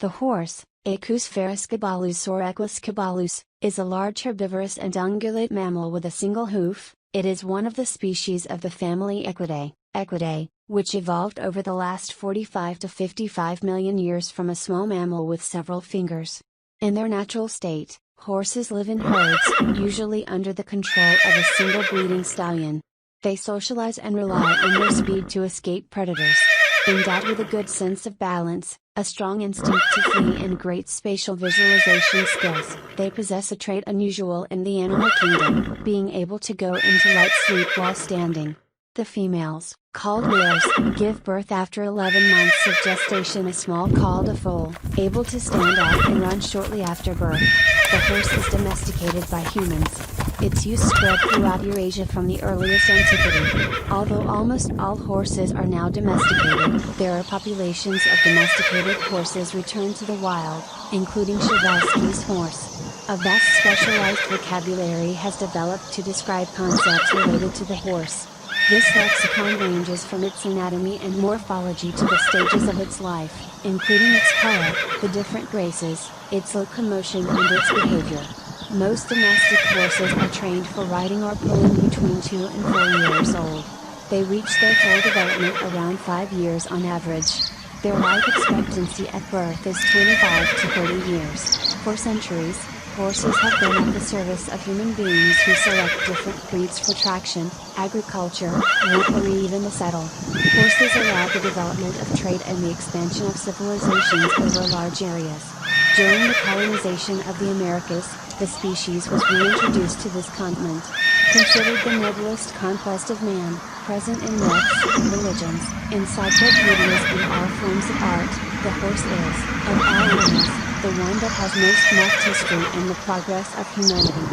The horse, Equus ferus caballus or Equus caballus, is a large herbivorous and ungulate mammal with a single hoof. It is one of the species of the family Equidae, which evolved over the last 45 to 55 million years from a small mammal with several fingers. In their natural state, horses live in herds, usually under the control of a single breeding stallion. They socialize and rely on their speed to escape predators. Endowed with a good sense of balance, a strong instinct to flee and great spatial visualization skills, they possess a trait unusual in the animal kingdom, being able to go into light sleep while standing. The females, called mares, give birth after 11 months of gestation, a small called a foal, able to stand up and run shortly after birth. The horse is domesticated by humans. Its use spread throughout Eurasia from the earliest antiquity. Although almost all horses are now domesticated, there are populations of domesticated horses returned to the wild, including Chevaux horse. A vast specialized vocabulary has developed to describe concepts related to the horse. This lexicon ranges from its anatomy and morphology to the stages of its life, including its color, the different graces, its locomotion and its behavior. Most domestic horses are trained for riding or pulling between 2 and 4 years old. They reach their full development around 5 years on average. Their life expectancy at birth is 25 to 30 years. For centuries, horses have been at the service of human beings who select different breeds for traction, agriculture, wool or even to settle. Horses allowed the development of trade and the expansion of civilizations over large areas. During the colonization of the Americas, the species was reintroduced to this continent. Considered the noblest conquest of man, present in myths, religions, encyclopedias and all forms of art, the horse is, of all animals, the one that has most marked history in the progress of humanity.